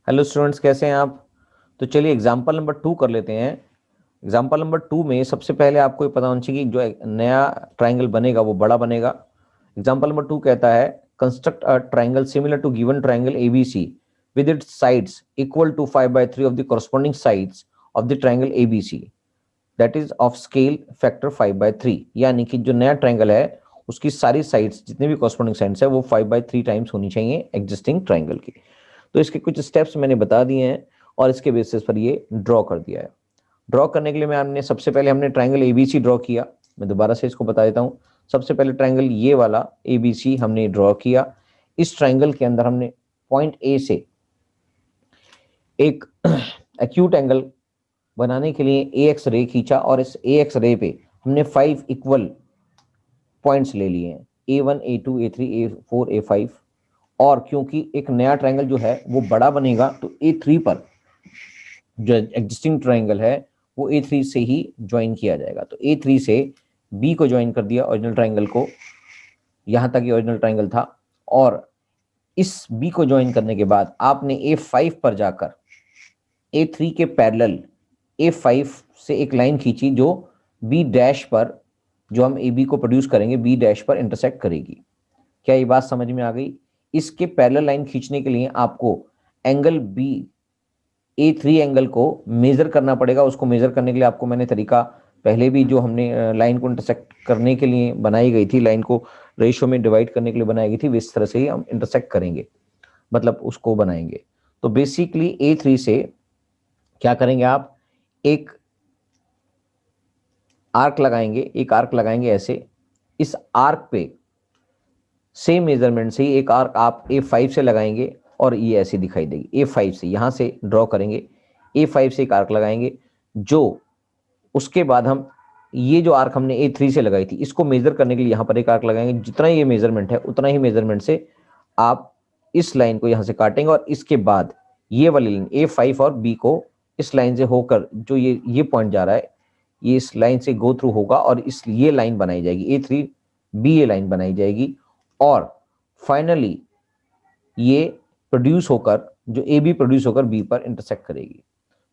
Hello students, कैसे हैं आप। तो चलिए एग्जांपल नंबर 2 कर लेते हैं। एग्जांपल नंबर 2 में सबसे पहले आपको ये पता होना चाहिए कि जो नया ट्राइंगल बनेगा वो बड़ा बनेगा। एग्जांपल नंबर 2 कहता है construct a triangle similar to given triangle ABC with its sides equal to 5/3 of the corresponding sides of the triangle ABC that is of scale factor 5/3। यानी कि जो नया ट्राइंगल है उसकी सारी साइड्स जितने भी कॉरस्पॉन्डिंग साइड्स है वो 5/3 टाइम्स होनी चाहिए एग्जिस्टिंग ट्राइंगल की। तो इसके कुछ स्टेप्स मैंने बता दिए हैं और इसके बेसिस पर ये ड्रॉ कर दिया है। ड्रॉ करने के लिए हमने सबसे पहले हमने ट्राइंगल एबीसी ड्रॉ किया। मैं दोबारा से इसको बता देता हूँ। सबसे पहले ट्राइंगल ये वाला एबीसी हमने ड्रॉ किया। इस ट्राइंगल के अंदर हमने पॉइंट ए से एक एक्यूट एंगल बनाने के लिए ए एक्स रे खींचा और इस ए एक्स रे पे हमने 5 इक्वल पॉइंट्स ले लिए हैं, A1 A2 A3 A4 A5। और क्योंकि एक नया ट्राइंगल जो है वो बड़ा बनेगा तो A3 पर जो एग्जिस्टिंग ट्राइंगल है वो A3 से ही ज्वाइन किया जाएगा। तो A3 से B को ज्वाइन कर दिया ओरिजिनल ट्राइंगल को, यहां तक ये ओरिजिनल ट्राइंगल था। और इस B को ज्वाइन करने के बाद आपने A5 पर जाकर A3 के पैरेलल A5 से एक लाइन खींची जो B डैश पर, जो हम AB को प्रोड्यूस करेंगे, B डैश पर इंटरसेक्ट करेगी। क्या ये बात समझ में आ गई। इसके पैरेलल लाइन खींचने के लिए आपको एंगल B A3 एंगल को मेजर करना पड़ेगा। उसको मेजर करने के लिए आपको मैंने तरीका पहले भी जो हमने लाइन को इंटरसेक्ट करने के लिए बनाई गई थी, लाइन को रेशियो में डिवाइड करने के लिए बनाई गई थी, इस तरह से ही हम इंटरसेक्ट करेंगे, मतलब उसको बनाएंगे। तो बेसिकली A3 से क्या करेंगे आप, एक आर्क लगाएंगे ऐसे। इस आर्क पे सेम मेजरमेंट से ही एक आर्क आप A5 से लगाएंगे और ये ऐसे दिखाई देगी। A5 से यहां से ड्रॉ करेंगे, A5 से एक आर्क लगाएंगे। जो उसके बाद हम ये जो आर्क हमने A3 से लगाई थी इसको मेजर करने के लिए यहां पर एक आर्क लगाएंगे। जितना ये मेजरमेंट है उतना ही मेजरमेंट से आप इस लाइन को यहां से काटेंगे और इसके बाद ये वाली लाइन A5 और B को इस लाइन से होकर जो ये पॉइंट जा रहा है ये इस लाइन से गो थ्रू होगा और इस ये लाइन बनाई जाएगी A3 B, ये लाइन बनाई जाएगी और फाइनली ये प्रोड्यूस होकर जो AB प्रोड्यूस होकर B पर इंटरसेक्ट करेगी।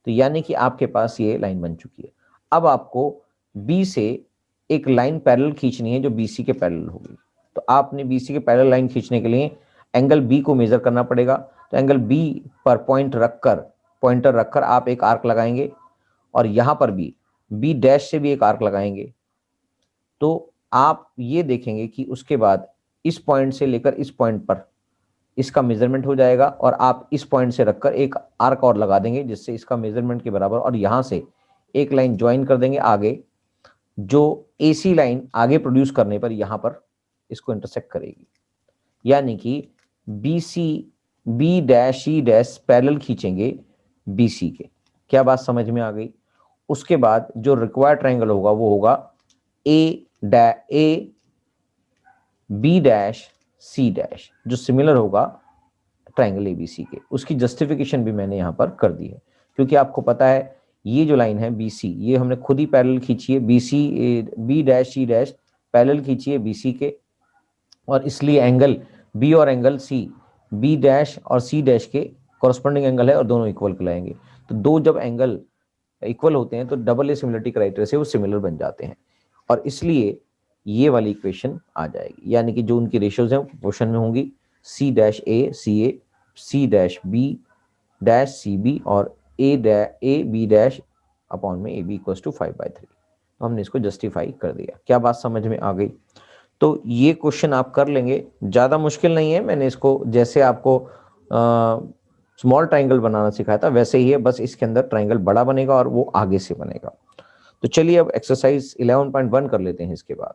तो यानी कि आपके पास ये लाइन बन चुकी है। अब आपको B से एक लाइन पैरेलल खींचनी है जो BC के पैरेलल होगी। तो आपने BC के पैरेलल लाइन खींचने के लिए एंगल B को मेजर करना पड़ेगा। तो एंगल B पर पॉइंटर रखकर आप एक आर्क लगाएंगे और यहां पर भी B डैश से भी एक आर्क लगाएंगे। तो आप ये देखेंगे कि उसके बाद इस पॉइंट से लेकर इस पॉइंट पर इसका मेजरमेंट हो जाएगा और आप इस पॉइंट से रखकर एक आर्क और लगा देंगे जिससे इसका मेजरमेंट के बराबर, और यहां से एक लाइन ज्वाइन कर देंगे आगे, जो AC लाइन आगे प्रोड्यूस करने पर यहां पर इसको इंटरसेक्ट करेगी। यानी कि BC B dash C dash parallel खींचेंगे BC के। क्या बात समझ में आ गई। उसके बाद जो रिक्वायर्ड ट्राइंगल होगा वो होगा A B dash C dash, जो सिमिलर होगा ट्राइंगल ABC के। उसकी जस्टिफिकेशन भी मैंने यहां पर कर दी है क्योंकि आपको पता है ये जो लाइन है BC ये हमने खुद ही पैरेलल खींची है, B dash C dash parallel खींची है BC के, और इसलिए एंगल B और एंगल C B डैश और C डैश के कॉरस्पॉन्डिंग एंगल है और दोनों इक्वल कहलाएंगे। तो दो जब एंगल इक्वल होते हैं तो डबल ए सिमिलरिटी क्राइटेरिया से वो सिमिलर बन जाते हैं और इसलिए ये वाली इक्वेशन आ जाएगी। यानी कि जो उनकी रेशियोज हैं प्रोपोर्शन में होंगी, C dash A CA, C dash B dash CB और A B डैश अपॉन में AB इक्वल्स टू 5/3। तो हमने इसको जस्टिफाई कर दिया। क्या बात समझ में आ गई। तो ये क्वेश्चन आप कर लेंगे, ज़्यादा मुश्किल नहीं है। मैंने इसको जैसे आपको स्मॉल ट्राइंगल बनाना सिखाया था वैसे ही है, बस इसके अंदर ट्राइंगल बड़ा बनेगा और वो आगे से बनेगा। तो चलिए अब एक्सरसाइज 11.1 कर लेते हैं इसके बाद।